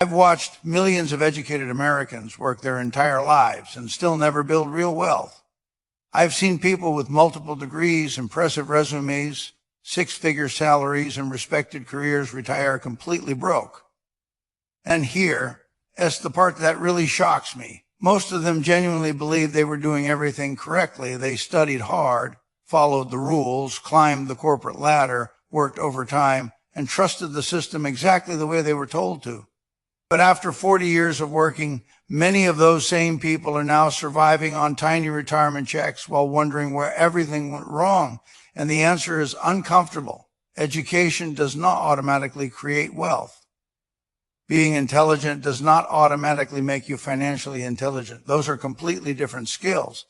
I've watched millions of educated Americans work their entire lives and still never build real wealth. I've seen people with multiple degrees, impressive resumes, six-figure salaries, and respected careers retire completely broke. And here, that's the part that really shocks me. Most of them genuinely believed they were doing everything correctly. They studied hard, followed the rules, climbed the corporate ladder, worked overtime, and trusted the system exactly the way they were told to. But after 40 years of working, many of those same people are now surviving on tiny retirement checks while wondering where everything went wrong. And the answer is uncomfortable. Education does not automatically create wealth. Being intelligent does not automatically make you financially intelligent. Those are completely different skills.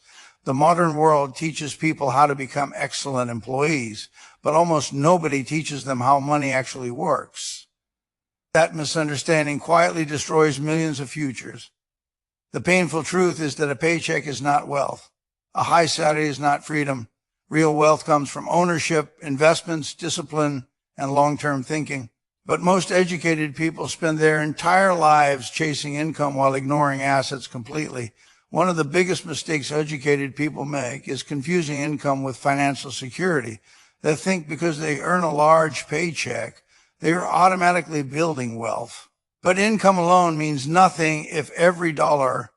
The modern world teaches people how to become excellent employees, but almost nobody teaches them how money actually works. That misunderstanding quietly destroys millions of futures. The painful truth is that a paycheck is not wealth. A high salary is not freedom. Real wealth comes from ownership, investments, discipline, and long-term thinking. But most educated people spend their entire lives chasing income while ignoring assets completely. One of the biggest mistakes educated people make is confusing income with financial security. They think because they earn a large paycheck, they are automatically building wealth. But income alone means nothing if every dollar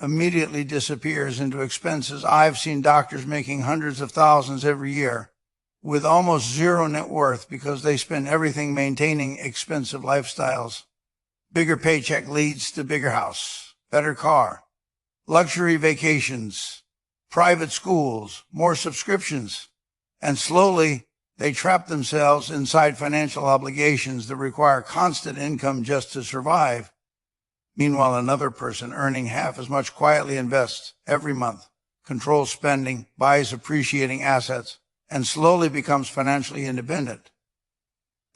immediately disappears into expenses. I've seen doctors making hundreds of thousands every year with almost zero net worth because they spend everything maintaining expensive lifestyles. Bigger paycheck leads to bigger house, better car, luxury vacations, private schools, more subscriptions, and slowly they trap themselves inside financial obligations that require constant income just to survive. Meanwhile, another person earning half as much quietly invests every month, controls spending, buys appreciating assets, and slowly becomes financially independent.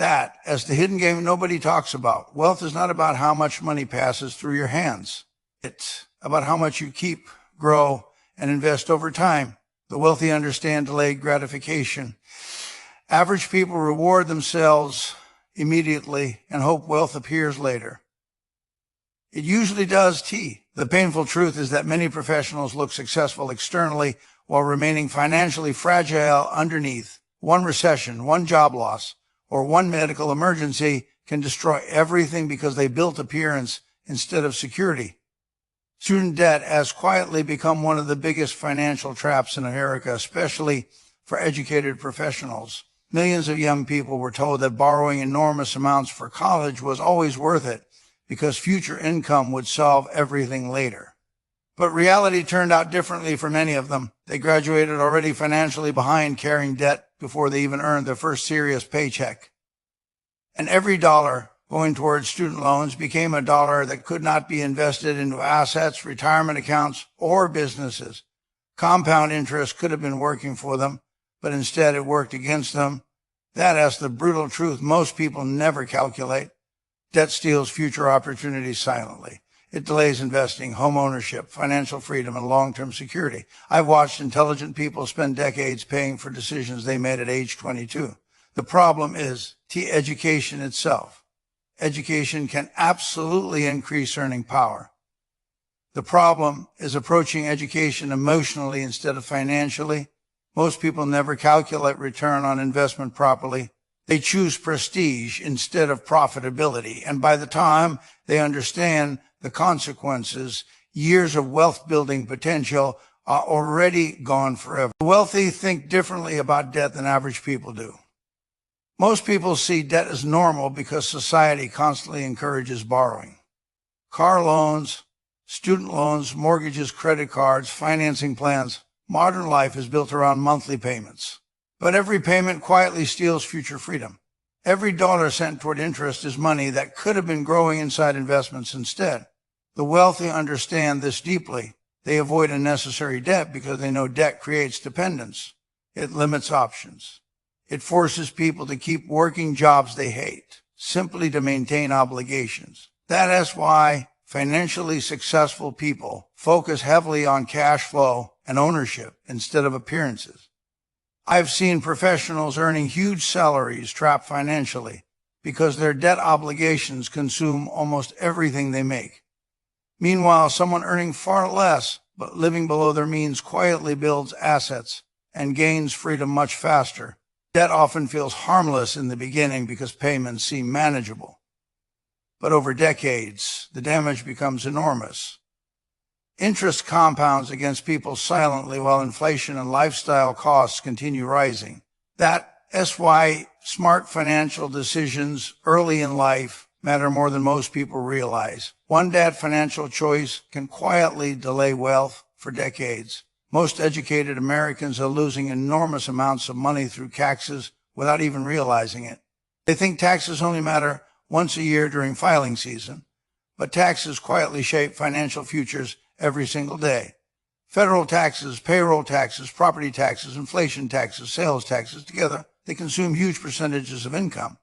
That is the hidden game nobody talks about. Wealth is not about how much money passes through your hands. It's about how much you keep, grow, and invest over time. The wealthy understand delayed gratification. Average people reward themselves immediately and hope wealth appears later. It usually does. The painful truth is that many professionals look successful externally while remaining financially fragile underneath. One recession, one job loss, or one medical emergency can destroy everything because they built appearance instead of security. Student debt has quietly become one of the biggest financial traps in America, especially for educated professionals. Millions of young people were told that borrowing enormous amounts for college was always worth it because future income would solve everything later. But reality turned out differently for many of them. They graduated already financially behind, carrying debt before they even earned their first serious paycheck. And every dollar going towards student loans became a dollar that could not be invested into assets, retirement accounts, or businesses. Compound interest could have been working for them, but instead it worked against them. That is the brutal truth most people never calculate. Debt steals future opportunities silently. It delays investing, home ownership, financial freedom, and long-term security. I've watched intelligent people spend decades paying for decisions they made at age 22. The problem is education itself. Education can absolutely increase earning power. The problem is approaching education emotionally instead of financially. Most people never calculate return on investment properly. They choose prestige instead of profitability, and by the time they understand the consequences, years of wealth-building potential are already gone forever. The wealthy think differently about debt than average people do. Most people see debt as normal because society constantly encourages borrowing. Car loans, student loans, mortgages, credit cards, financing plans. Modern life is built around monthly payments. But every payment quietly steals future freedom. Every dollar sent toward interest is money that could have been growing inside investments instead. The wealthy understand this deeply. They avoid unnecessary debt because they know debt creates dependence. It limits options. It forces people to keep working jobs they hate, simply to maintain obligations. That is why financially successful people focus heavily on cash flow and ownership instead of appearances. I've seen professionals earning huge salaries trapped financially because their debt obligations consume almost everything they make. Meanwhile, someone earning far less but living below their means quietly builds assets and gains freedom much faster. Debt often feels harmless in the beginning because payments seem manageable. But over decades, the damage becomes enormous. Interest compounds against people silently while inflation and lifestyle costs continue rising. That's why smart financial decisions early in life matter more than most people realize. One bad financial choice can quietly delay wealth for decades. Most educated Americans are losing enormous amounts of money through taxes without even realizing it. They think taxes only matter once a year during filing season, but taxes quietly shape financial futures every single day. Federal taxes, payroll taxes, property taxes, inflation taxes, sales taxes, together, they consume huge percentages of income.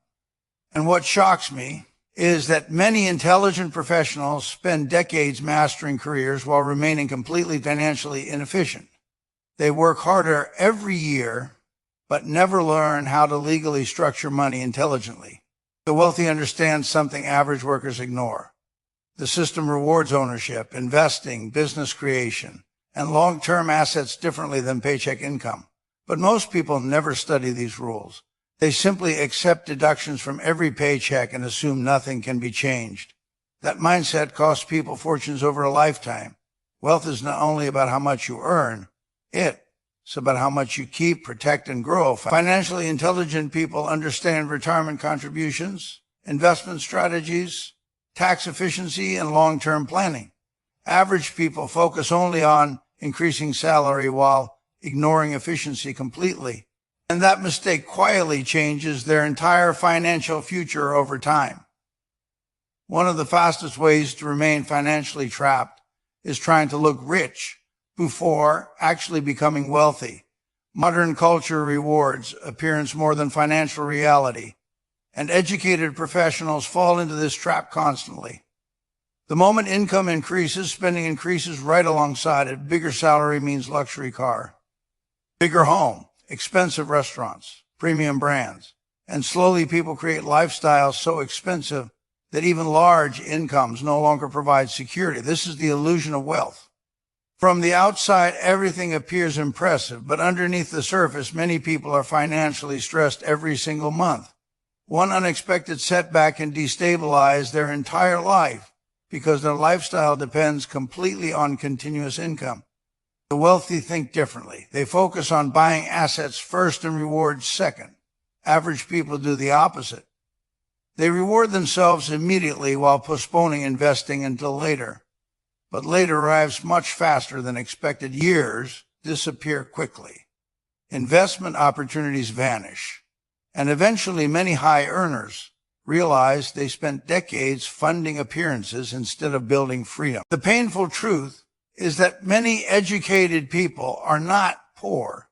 And what shocks me is that many intelligent professionals spend decades mastering careers while remaining completely financially inefficient. They work harder every year, but never learn how to legally structure money intelligently. The wealthy understand something average workers ignore. The system rewards ownership, investing, business creation, and long-term assets differently than paycheck income. But most people never study these rules. They simply accept deductions from every paycheck and assume nothing can be changed. That mindset costs people fortunes over a lifetime. Wealth is not only about how much you earn, it's about how much you keep, protect, and grow. Financially intelligent people understand retirement contributions, investment strategies, tax efficiency, and long-term planning. Average people focus only on increasing salary while ignoring efficiency completely. And that mistake quietly changes their entire financial future over time. One of the fastest ways to remain financially trapped is trying to look rich before actually becoming wealthy. Modern culture rewards appearance more than financial reality, and educated professionals fall into this trap constantly. The moment income increases, spending increases right alongside it. Bigger salary means luxury car, bigger home, expensive restaurants, premium brands, and slowly people create lifestyles so expensive that even large incomes no longer provide security. This is the illusion of wealth. From the outside, everything appears impressive, but underneath the surface, many people are financially stressed every single month. One unexpected setback can destabilize their entire life because their lifestyle depends completely on continuous income. The wealthy think differently. They focus on buying assets first and rewards second. Average people do the opposite. They reward themselves immediately while postponing investing until later. But later arrives much faster than expected. Years disappear quickly. Investment opportunities vanish. And eventually many high earners realize they spent decades funding appearances instead of building freedom. The painful truth is that many educated people are not poor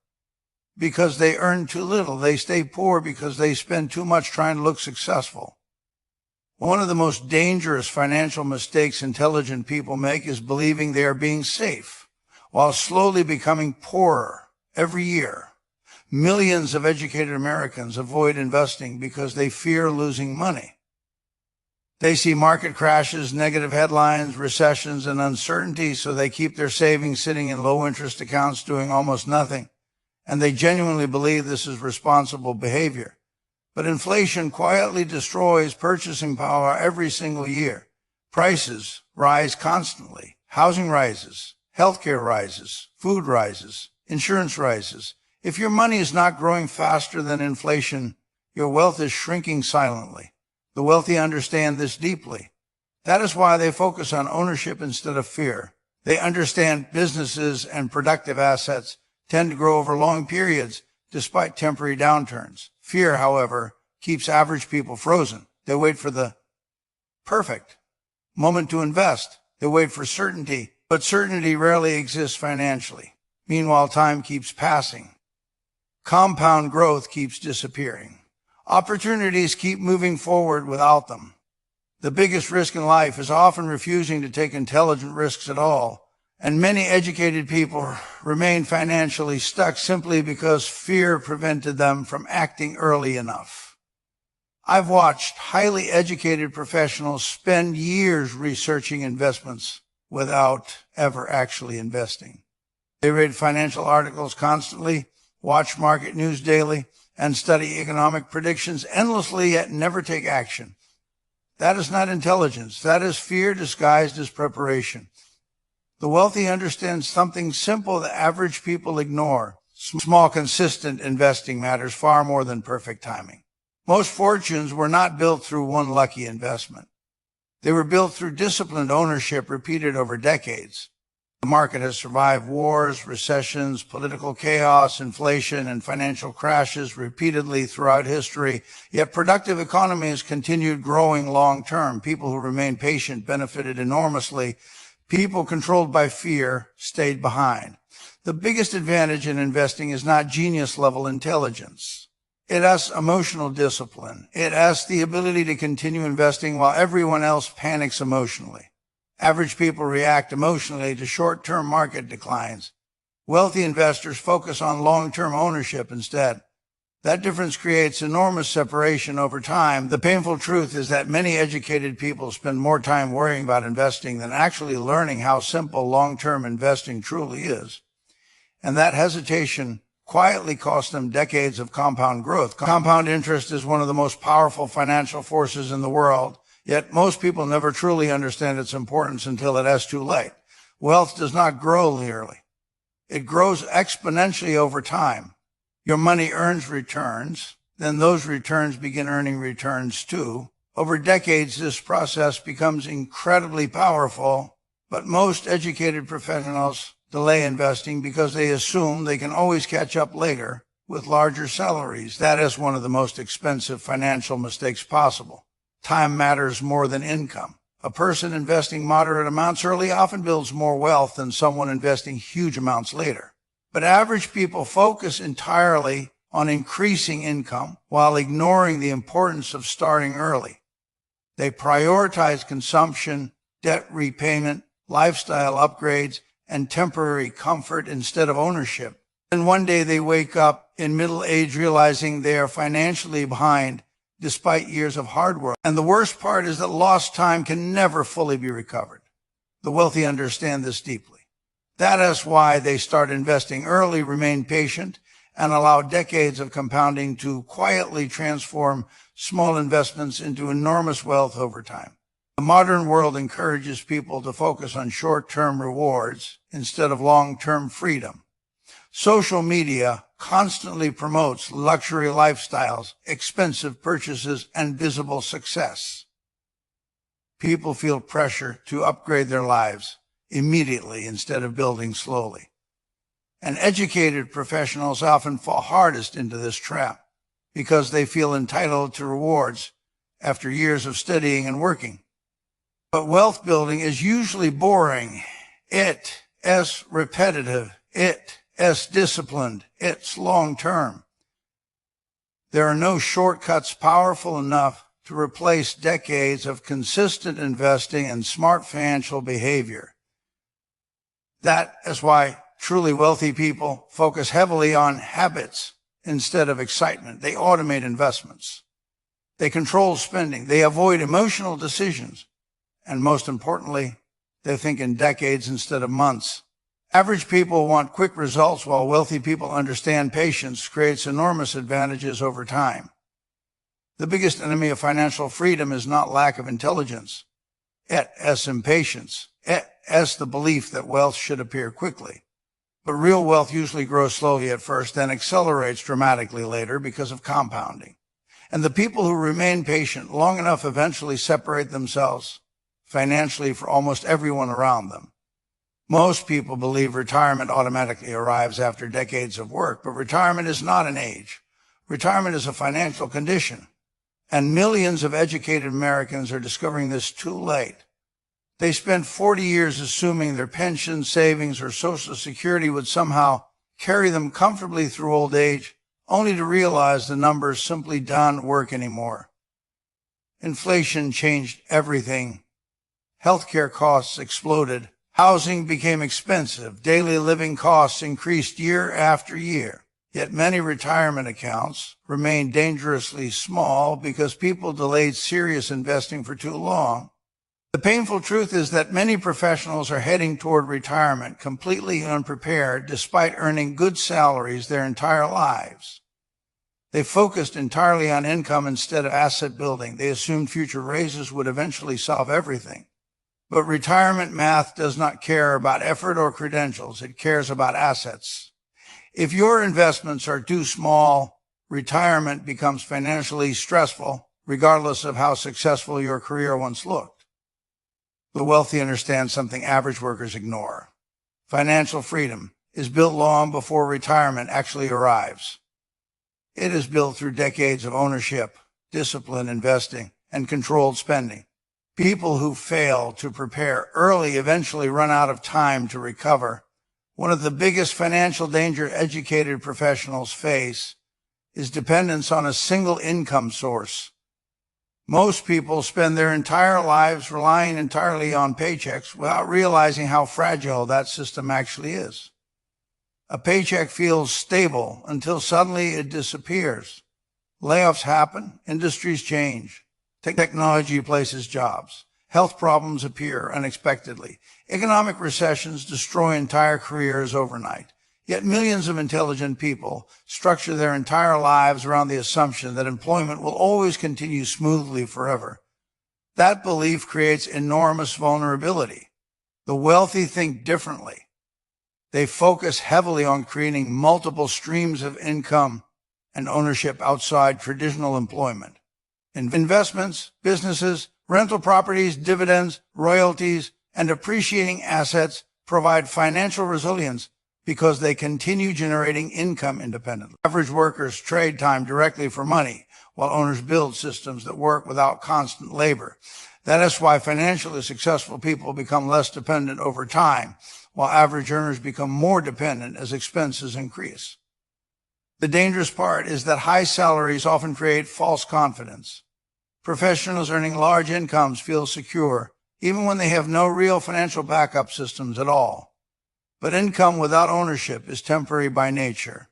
because they earn too little. They stay poor because they spend too much trying to look successful. One of the most dangerous financial mistakes intelligent people make is believing they are being safe while slowly becoming poorer every year. Millions of educated Americans avoid investing because they fear losing money. They see market crashes, negative headlines, recessions, and uncertainty, so they keep their savings sitting in low-interest accounts doing almost nothing. And they genuinely believe this is responsible behavior. But inflation quietly destroys purchasing power every single year. Prices rise constantly. Housing rises. Healthcare rises. Food rises. Insurance rises. If your money is not growing faster than inflation, your wealth is shrinking silently. The wealthy understand this deeply. That is why they focus on ownership instead of fear. They understand businesses and productive assets tend to grow over long periods despite temporary downturns. Fear, however, keeps average people frozen. They wait for the perfect moment to invest. They wait for certainty, but certainty rarely exists financially. Meanwhile, time keeps passing. Compound growth keeps disappearing. Opportunities keep moving forward without them. The biggest risk in life is often refusing to take intelligent risks at all, and many educated people remain financially stuck simply because fear prevented them from acting early enough. I've watched highly educated professionals spend years researching investments without ever actually investing. They read financial articles constantly, watch market news daily, and study economic predictions endlessly, yet never take action. That is not intelligence. That is fear disguised as preparation. The wealthy understand something simple that average people ignore. Small, consistent investing matters far more than perfect timing. Most fortunes were not built through one lucky investment. They were built through disciplined ownership repeated over decades. The market has survived wars, recessions, political chaos, inflation, and financial crashes repeatedly throughout history, yet productive economies continued growing long-term. People who remained patient benefited enormously. People controlled by fear stayed behind. The biggest advantage in investing is not genius-level intelligence. It asks emotional discipline. It asks the ability to continue investing while everyone else panics emotionally. Average people react emotionally to short-term market declines. Wealthy investors focus on long-term ownership instead. That difference creates enormous separation over time. The painful truth is that many educated people spend more time worrying about investing than actually learning how simple long-term investing truly is. And that hesitation quietly cost them decades of compound growth. Compound interest is one of the most powerful financial forces in the world, yet most people never truly understand its importance until it is too late. Wealth does not grow linearly. It grows exponentially over time. Your money earns returns, then those returns begin earning returns too. Over decades, this process becomes incredibly powerful, but most educated professionals delay investing because they assume they can always catch up later with larger salaries. That is one of the most expensive financial mistakes possible. Time matters more than income. A person investing moderate amounts early often builds more wealth than someone investing huge amounts later. But average people focus entirely on increasing income while ignoring the importance of starting early. They prioritize consumption, debt repayment, lifestyle upgrades, and temporary comfort instead of ownership. And one day they wake up in middle age realizing they are financially behind despite years of hard work. And the worst part is that lost time can never fully be recovered. The wealthy understand this deeply. That is why they start investing early, remain patient, and allow decades of compounding to quietly transform small investments into enormous wealth over time. The modern world encourages people to focus on short-term rewards instead of long-term freedom. Social media constantly promotes luxury lifestyles, expensive purchases, and visible success. People feel pressure to upgrade their lives immediately instead of building slowly. And educated professionals often fall hardest into this trap because they feel entitled to rewards after years of studying and working. But wealth building is usually boring. It is repetitive. It is disciplined. It's long-term. There are no shortcuts powerful enough to replace decades of consistent investing and smart financial behavior. That is why truly wealthy people focus heavily on habits instead of excitement. They automate investments. They control spending. They avoid emotional decisions. And most importantly, they think in decades instead of months. Average people want quick results while wealthy people understand patience creates enormous advantages over time. The biggest enemy of financial freedom is not lack of intelligence. It is impatience. It is the belief that wealth should appear quickly. But real wealth usually grows slowly at first, then accelerates dramatically later because of compounding. And the people who remain patient long enough eventually separate themselves financially for almost everyone around them. Most people believe retirement automatically arrives after decades of work, but retirement is not an age. Retirement is a financial condition. And millions of educated Americans are discovering this too late. They spent 40 years assuming their pension, savings, or Social Security would somehow carry them comfortably through old age, only to realize the numbers simply don't work anymore. Inflation changed everything. Healthcare costs exploded. Housing became expensive. Daily living costs increased year after year. Yet many retirement accounts remain dangerously small because people delayed serious investing for too long. The painful truth is that many professionals are heading toward retirement completely unprepared despite earning good salaries their entire lives. They focused entirely on income instead of asset building. They assumed future raises would eventually solve everything. But retirement math does not care about effort or credentials. It cares about assets. If your investments are too small, retirement becomes financially stressful, regardless of how successful your career once looked. The wealthy understand something average workers ignore. Financial freedom is built long before retirement actually arrives. It is built through decades of ownership, disciplined investing, and controlled spending. People who fail to prepare early eventually run out of time to recover. One of the biggest financial danger educated professionals face is dependence on a single income source. Most people spend their entire lives relying entirely on paychecks without realizing how fragile that system actually is. A paycheck feels stable until suddenly it disappears. Layoffs happen, industries change, technology replaces jobs, health problems appear unexpectedly, economic recessions destroy entire careers overnight. Yet millions of intelligent people structure their entire lives around the assumption that employment will always continue smoothly forever. That belief creates enormous vulnerability. The wealthy think differently. They focus heavily on creating multiple streams of income and ownership outside traditional employment. Investments, businesses, rental properties, dividends, royalties, and appreciating assets provide financial resilience because they continue generating income independently. Average workers trade time directly for money, while owners build systems that work without constant labor. That is why financially successful people become less dependent over time, while average earners become more dependent as expenses increase. The dangerous part is that high salaries often create false confidence. Professionals earning large incomes feel secure, even when they have no real financial backup systems at all. But income without ownership is temporary by nature.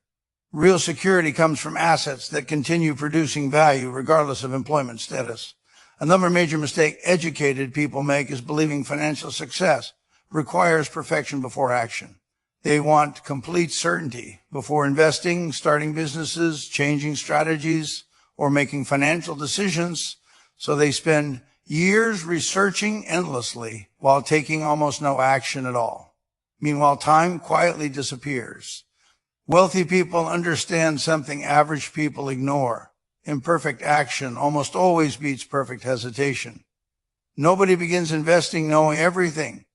Real security comes from assets that continue producing value regardless of employment status. Another major mistake educated people make is believing financial success requires perfection before action. They want complete certainty before investing, starting businesses, changing strategies, or making financial decisions, so they spend years researching endlessly while taking almost no action at all. Meanwhile, time quietly disappears. Wealthy people understand something average people ignore. Imperfect action almost always beats perfect hesitation. Nobody begins investing knowing everything.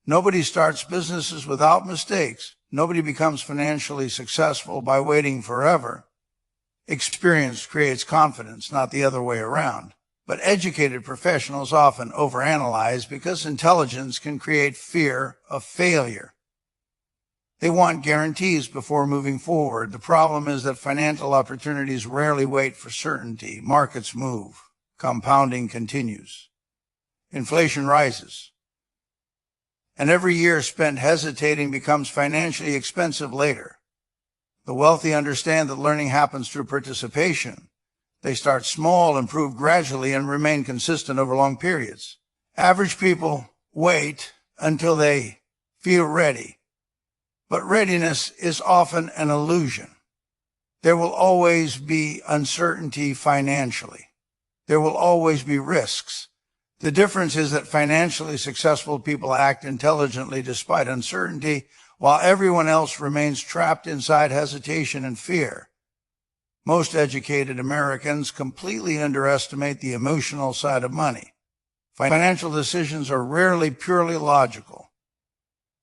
Nobody starts businesses without mistakes. Nobody becomes financially successful by waiting forever. Experience creates confidence, not the other way around. But educated professionals often overanalyze because intelligence can create fear of failure. They want guarantees before moving forward. The problem is that financial opportunities rarely wait for certainty. Markets move. Compounding continues. Inflation rises. And every year spent hesitating becomes financially expensive later. The wealthy understand that learning happens through participation. They start small, improve gradually, and remain consistent over long periods. Average people wait until they feel ready. But readiness is often an illusion. There will always be uncertainty financially. There will always be risks. The difference is that financially successful people act intelligently despite uncertainty, while everyone else remains trapped inside hesitation and fear. Most educated Americans completely underestimate the emotional side of money. Financial decisions are rarely purely logical.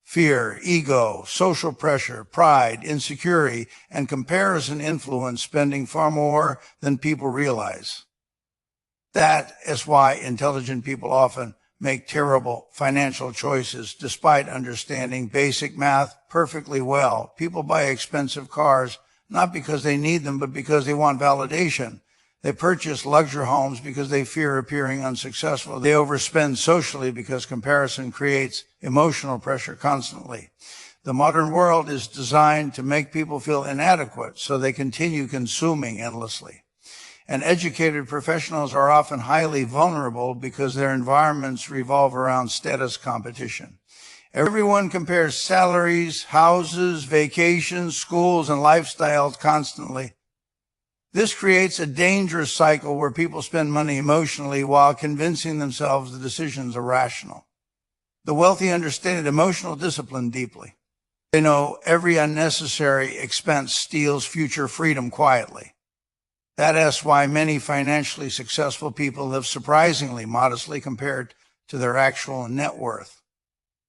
Fear, ego, social pressure, pride, insecurity, and comparison influence spending far more than people realize. That is why intelligent people often make terrible financial choices despite understanding basic math perfectly well. People buy expensive cars not because they need them, but because they want validation. They purchase luxury homes because they fear appearing unsuccessful. They overspend socially because comparison creates emotional pressure constantly. The modern world is designed to make people feel inadequate, so they continue consuming endlessly. And educated professionals are often highly vulnerable because their environments revolve around status competition. Everyone compares salaries, houses, vacations, schools, and lifestyles constantly. This creates a dangerous cycle where people spend money emotionally while convincing themselves the decisions are rational. The wealthy understand emotional discipline deeply. They know every unnecessary expense steals future freedom quietly. That is why many financially successful people live surprisingly modestly compared to their actual net worth.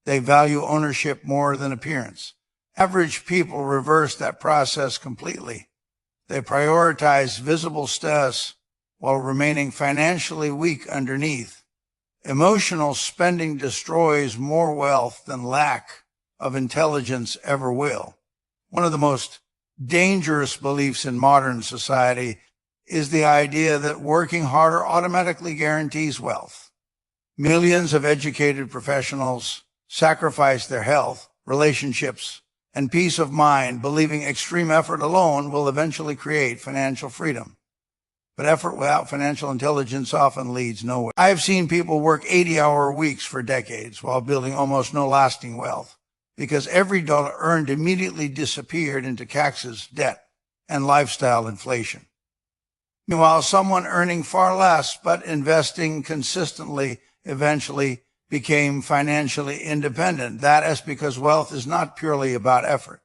They value ownership more than appearance. Average people reverse that process completely. They prioritize visible status while remaining financially weak underneath. Emotional spending destroys more wealth than lack of intelligence ever will. One of the most dangerous beliefs in modern society is the idea that working harder automatically guarantees wealth. Millions of educated professionals sacrifice their health, relationships, and peace of mind, believing extreme effort alone will eventually create financial freedom. But effort without financial intelligence often leads nowhere. I have seen people work 80-hour weeks for decades while building almost no lasting wealth, because every dollar earned immediately disappeared into taxes, debt, and lifestyle inflation. Meanwhile, someone earning far less but investing consistently eventually became financially independent. That is because wealth is not purely about effort.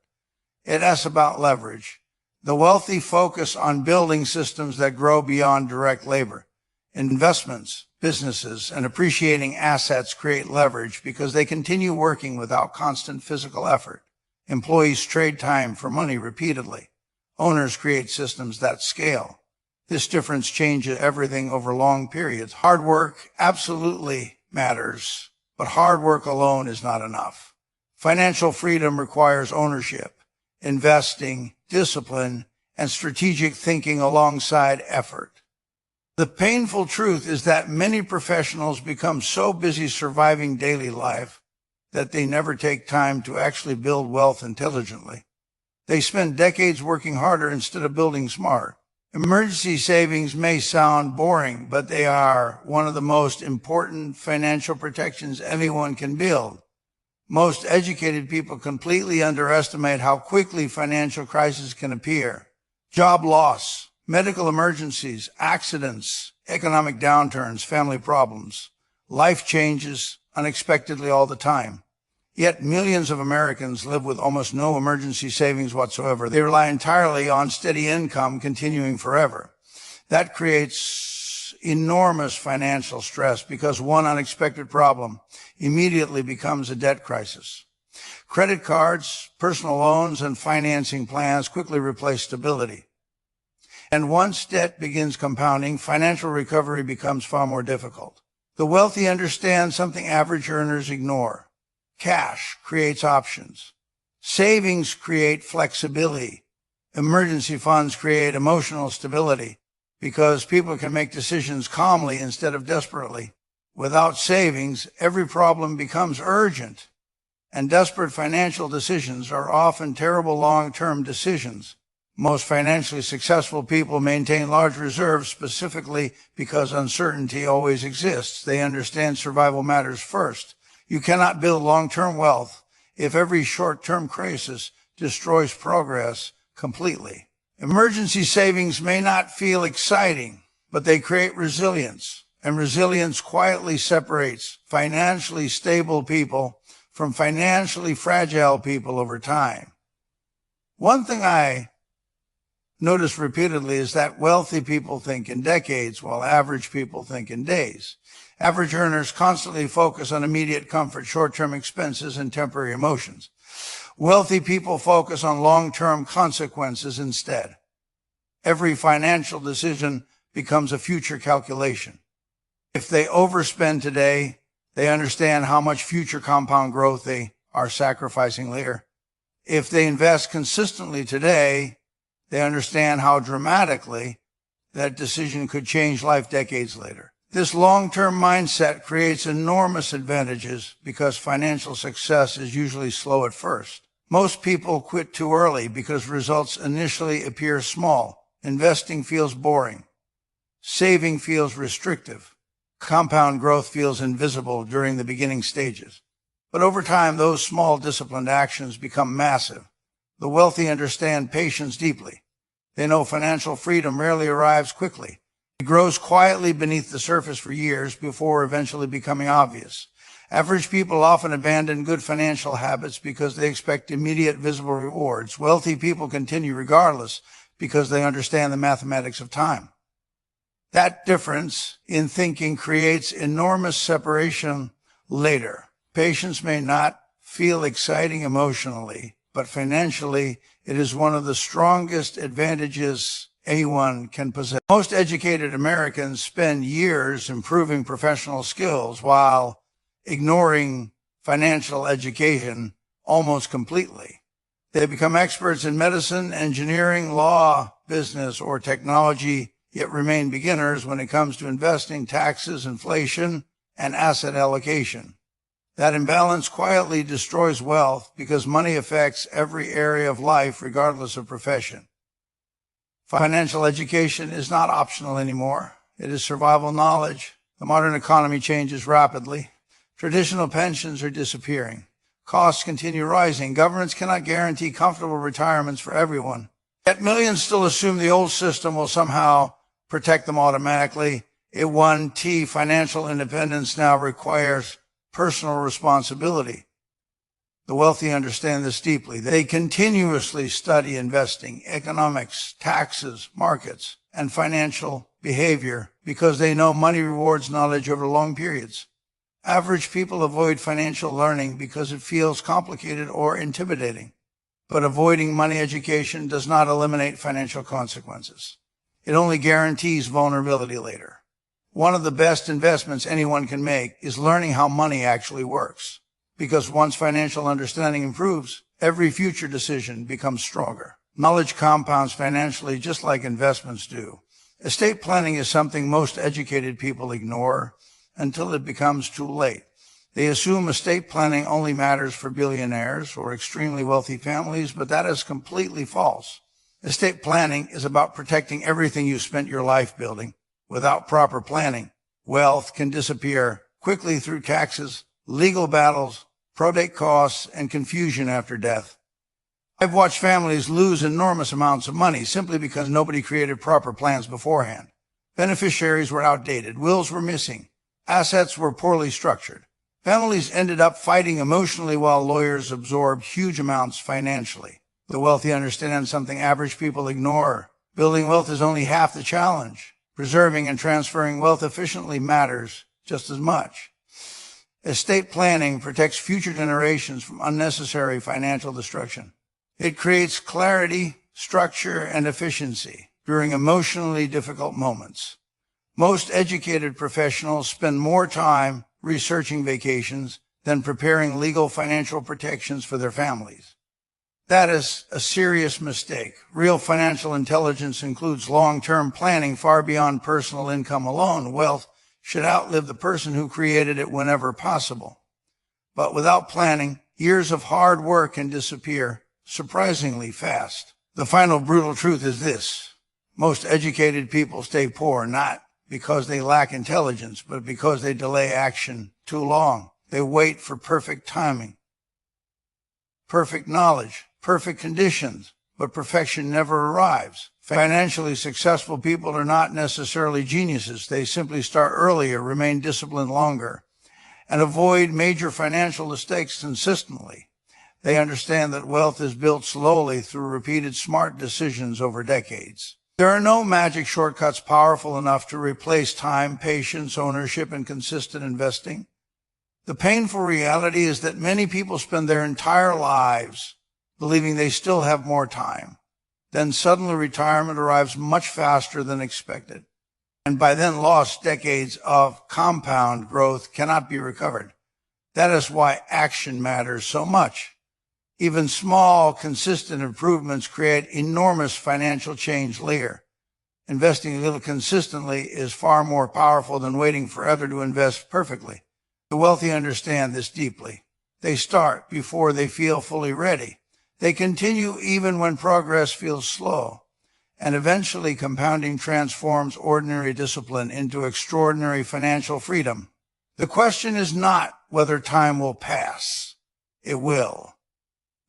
It is about leverage. The wealthy focus on building systems that grow beyond direct labor. Investments, businesses, and appreciating assets create leverage because they continue working without constant physical effort. Employees trade time for money repeatedly. Owners create systems that scale. This difference changes everything over long periods. Hard work absolutely matters, but hard work alone is not enough. Financial freedom requires ownership, investing, discipline, and strategic thinking alongside effort. The painful truth is that many professionals become so busy surviving daily life that they never take time to actually build wealth intelligently. They spend decades working harder instead of building smart. Emergency savings may sound boring, but they are one of the most important financial protections anyone can build. Most educated people completely underestimate how quickly financial crises can appear. Job loss, medical emergencies, accidents, economic downturns, family problems. Life changes unexpectedly all the time. Yet millions of Americans live with almost no emergency savings whatsoever. They rely entirely on steady income continuing forever. That creates enormous financial stress because one unexpected problem immediately becomes a debt crisis. Credit cards, personal loans, and financing plans quickly replace stability. And once debt begins compounding, financial recovery becomes far more difficult. The wealthy understand something average earners ignore. Cash creates options. Savings create flexibility. Emergency funds create emotional stability because people can make decisions calmly instead of desperately. Without savings, every problem becomes urgent, and desperate financial decisions are often terrible long-term decisions. Most financially successful people maintain large reserves specifically because uncertainty always exists. They understand survival matters first. You cannot build long-term wealth if every short-term crisis destroys progress completely. Emergency savings may not feel exciting, but they create resilience, and resilience quietly separates financially stable people from financially fragile people over time. One thing I notice repeatedly is that wealthy people think in decades while average people think in days. Average earners constantly focus on immediate comfort, short-term expenses, and temporary emotions. Wealthy people focus on long-term consequences instead. Every financial decision becomes a future calculation. If they overspend today, they understand how much future compound growth they are sacrificing later. If they invest consistently today, they understand how dramatically that decision could change life decades later. This long-term mindset creates enormous advantages because financial success is usually slow at first. Most people quit too early because results initially appear small. Investing feels boring. Saving feels restrictive. Compound growth feels invisible during the beginning stages. But over time, those small disciplined actions become massive. The wealthy understand patience deeply. They know financial freedom rarely arrives quickly. It grows quietly beneath the surface for years before eventually becoming obvious. Average people often abandon good financial habits because they expect immediate visible rewards. Wealthy people continue regardless because they understand the mathematics of time. That difference in thinking creates enormous separation later. Patience may not feel exciting emotionally, but financially, it is one of the strongest advantages anyone can possess. Most educated Americans spend years improving professional skills while ignoring financial education almost completely. They become experts in medicine, engineering, law, business, or technology, yet remain beginners when it comes to investing, taxes, inflation, and asset allocation. That imbalance quietly destroys wealth because money affects every area of life regardless of profession. Financial education is not optional anymore. It is survival knowledge. The modern economy changes rapidly. Traditional pensions are disappearing. Costs continue rising. Governments cannot guarantee comfortable retirements for everyone. Yet millions still assume the old system will somehow protect them automatically. A1T financial independence now requires personal responsibility. The wealthy understand this deeply. They continuously study investing, economics, taxes, markets, and financial behavior because they know money rewards knowledge over long periods. Average people avoid financial learning because it feels complicated or intimidating. But avoiding money education does not eliminate financial consequences. It only guarantees vulnerability later. One of the best investments anyone can make is learning how money actually works. Because once financial understanding improves, every future decision becomes stronger. Knowledge compounds financially just like investments do. Estate planning is something most educated people ignore until it becomes too late. They assume estate planning only matters for billionaires or extremely wealthy families, but that is completely false. Estate planning is about protecting everything you spent your life building. Without proper planning, wealth can disappear quickly through taxes, legal battles, probate costs, and confusion after death. I've watched families lose enormous amounts of money simply because nobody created proper plans beforehand. Beneficiaries were outdated, wills were missing, assets were poorly structured. Families ended up fighting emotionally while lawyers absorbed huge amounts financially. The wealthy understand something average people ignore. Building wealth is only half the challenge. Preserving and transferring wealth efficiently matters just as much. Estate planning protects future generations from unnecessary financial destruction. It creates clarity, structure, and efficiency during emotionally difficult moments. Most educated professionals spend more time researching vacations than preparing legal financial protections for their families. That is a serious mistake. Real financial intelligence includes long-term planning far beyond personal income alone. Wealth should outlive the person who created it whenever possible. But without planning, years of hard work can disappear surprisingly fast. The final brutal truth is this: most educated people stay poor not because they lack intelligence, but because they delay action too long. They wait for perfect timing, perfect knowledge, perfect conditions, but perfection never arrives. Financially successful people are not necessarily geniuses. They simply start earlier, remain disciplined longer, and avoid major financial mistakes consistently. They understand that wealth is built slowly through repeated smart decisions over decades. There are no magic shortcuts powerful enough to replace time, patience, ownership, and consistent investing. The painful reality is that many people spend their entire lives believing they still have more time. Then suddenly retirement arrives much faster than expected. And by then lost decades of compound growth cannot be recovered. That is why action matters so much. Even small, consistent improvements create enormous financial change later. Investing a little consistently is far more powerful than waiting for others to invest perfectly. The wealthy understand this deeply. They start before they feel fully ready. They continue even when progress feels slow, and eventually compounding transforms ordinary discipline into extraordinary financial freedom. The question is not whether time will pass. It will.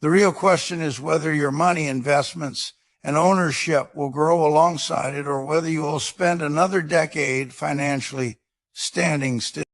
The real question is whether your money, investments, and ownership will grow alongside it, or whether you will spend another decade financially standing still.